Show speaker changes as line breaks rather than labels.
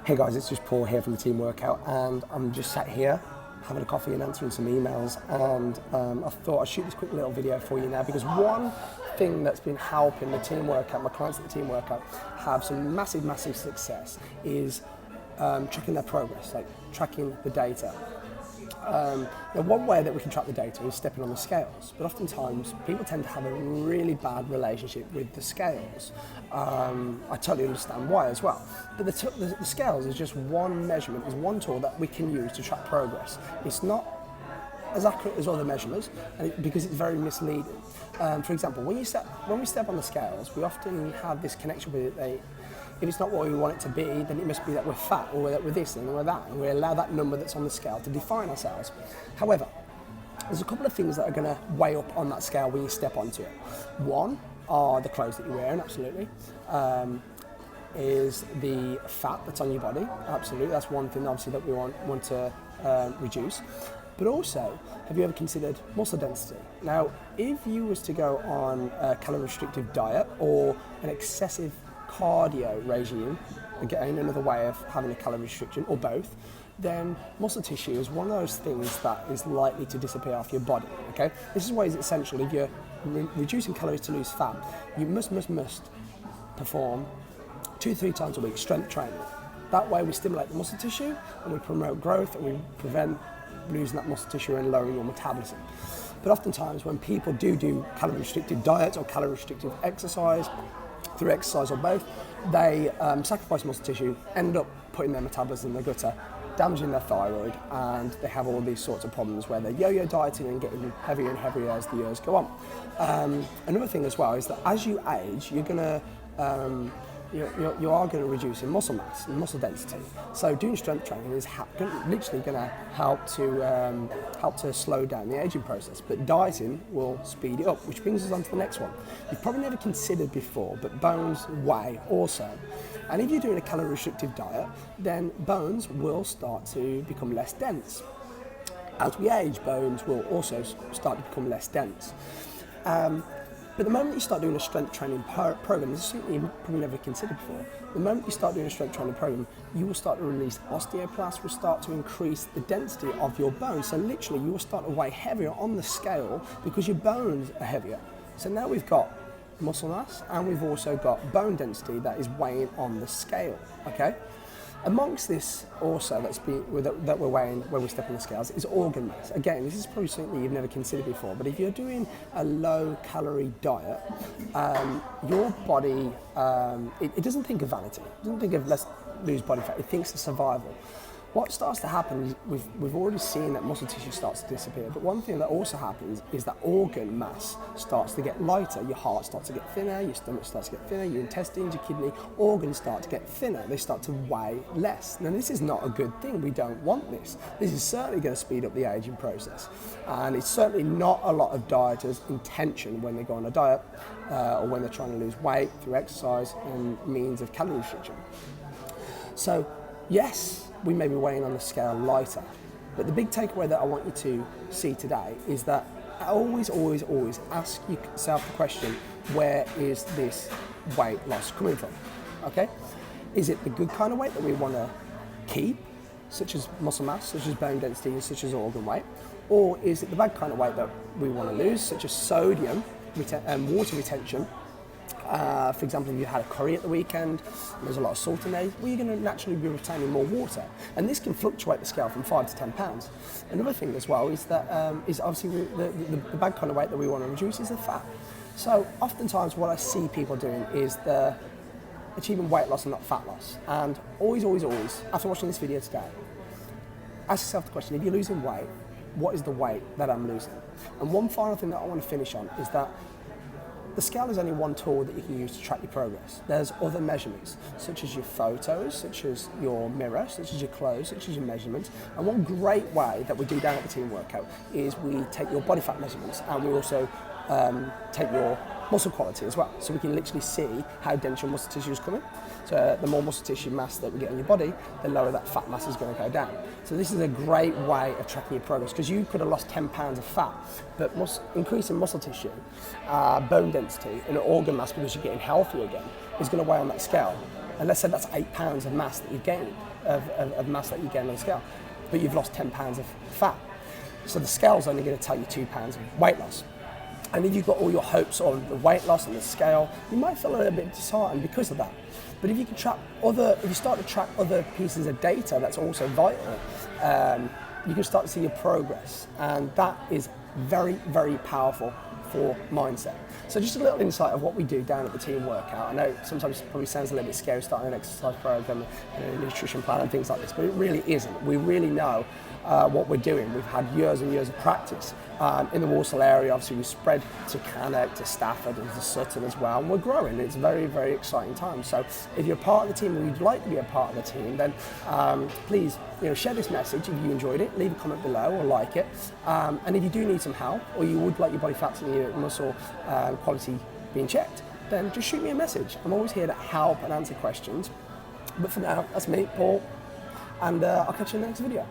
Hey guys, it's just Paul here from the Team Workout, and I'm just sat here having a coffee and answering some emails, and I thought I'd shoot this quick little video for you now, because one thing that's been helping the Team Workout, my clients at the Team Workout, have some massive success is tracking their progress, like tracking the data. Now one way that we can track the data is stepping on the scales, but oftentimes people tend to have a really bad relationship with the scales. I totally understand why as well, but the scales is just one measurement, is one tool that we can use to track progress. It's not as accurate as other measurements, because it's very misleading. For example, when we step on the scales, we often have this connection with it. If it's not what we want it to be, then it must be that we're fat, or that we're this and we're that, and we allow that number that's on the scale to define ourselves. However, there's a couple of things that are going to weigh up on that scale when you step onto it. One are the clothes that you're wearing, absolutely. Is the fat that's on your body, absolutely. That's one thing, obviously, that we want to reduce. But also, have you ever considered muscle density? Now, if you was to go on a calorie restrictive diet or an excessive cardio regime, again, another way of having a calorie restriction, or both, then muscle tissue is one of those things that is likely to disappear off your body, okay? This is why it's essential. If you're reducing calories to lose fat, you must perform 2 to 3 times a week strength training. That way we stimulate the muscle tissue and we promote growth, and we prevent losing that muscle tissue and lowering your metabolism. But oftentimes when people do calorie restricted diets or calorie restricted exercise, through exercise or both, they sacrifice muscle tissue, end up putting their metabolism in the gutter, damaging their thyroid, and they have all these sorts of problems where they're yo-yo dieting and getting heavier and heavier as the years go on. Another thing as well is that as you age, you're gonna you are going to reduce in muscle mass and muscle density. So doing strength training is literally going to help to slow down the aging process. But dieting will speed it up, which brings us on to the next one. You've probably never considered before, but bones weigh also. And if you're doing a calorie restrictive diet, then bones will start to become less dense. As we age, bones will also start to become less dense. But the moment you start doing a strength training program, this is something you've probably never considered before. The moment you start doing a strength training program, you will start to release osteoblast, will start to increase the density of your bones. So literally, you will start to weigh heavier on the scale because your bones are heavier. So now we've got muscle mass, and we've also got bone density that is weighing on the scale, okay? Amongst this also that we're weighing when we step on the scales is organ mass. Again, this is probably something you've never considered before, but if you're doing a low calorie diet, your body, it doesn't think of vanity, it doesn't think of let's lose body fat, it thinks of survival. What starts to happen is we've already seen that muscle tissue starts to disappear, but one thing that also happens is that organ mass starts to get lighter. Your heart starts to get thinner, your stomach starts to get thinner, your intestines, your kidney, organs start to get thinner. They start to weigh less. Now this is not a good thing. We don't want this. This is certainly going to speed up the aging process, and it's certainly not a lot of dieters' intention when they go on a diet or when they're trying to lose weight through exercise and means of calorie restriction. So yes, we may be weighing on the scale lighter, but the big takeaway that I want you to see today is that always ask yourself the question, where is this weight loss coming from? Okay? Is it the good kind of weight that we want to keep, such as muscle mass, such as bone density, and such as organ weight? Or is it the bad kind of weight that we want to lose, such as sodium and water retention? For example, if you had a curry at the weekend and there's a lot of salt in there, well, you're going to naturally be retaining more water, and this can fluctuate the scale from 5 to 10 pounds. Another thing as well is that is obviously the bad kind of weight that we want to reduce is the fat. So oftentimes what I see people doing is they're achieving weight loss and not fat loss. And always, after watching this video today, ask yourself the question, if you're losing weight, what is the weight that I'm losing? And one final thing that I want to finish on is that the scale is only one tool that you can use to track your progress. There's other measurements, such as your photos, such as your mirror, such as your clothes, such as your measurements. And one great way that we do down at the Team Workout is we take your body fat measurements, and we also take your muscle quality as well. So we can literally see how dense your muscle tissue is coming. So the more muscle tissue mass that we get in your body, the lower that fat mass is going to go down. So this is a great way of tracking your progress, because you could have lost 10 pounds of fat, but increasing muscle tissue, bone density, and organ mass, because you're getting healthy again, is going to weigh on that scale. And let's say that's 8 pounds of mass that you've gained, of mass that you gain on the scale, but you've lost 10 pounds of fat. So the scale's only going to tell you 2 pounds of weight loss. And if you've got all your hopes on the weight loss and the scale, you might feel a little bit disheartened because of that. But if you can if you start to track other pieces of data that's also vital, you can start to see your progress. And that is very, very powerful for mindset. So just a little insight of what we do down at the team workout. I know sometimes it probably sounds a little bit scary starting an exercise program and a nutrition plan and things like this, but it really isn't. We really know what we're doing. We've had years and years of practice. In the Walsall area, obviously we spread to Cannock, to Stafford and to Sutton as well, and we're growing. It's very, very exciting time. So if you're part of the team or you'd like to be a part of the team, then please share this message if you enjoyed it, leave a comment below or like it. And if you do need some help or you would like your body fats and your muscle quality being checked, then just shoot me a message. I'm always here to help and answer questions. But for now, that's me, Paul, and I'll catch you in the next video.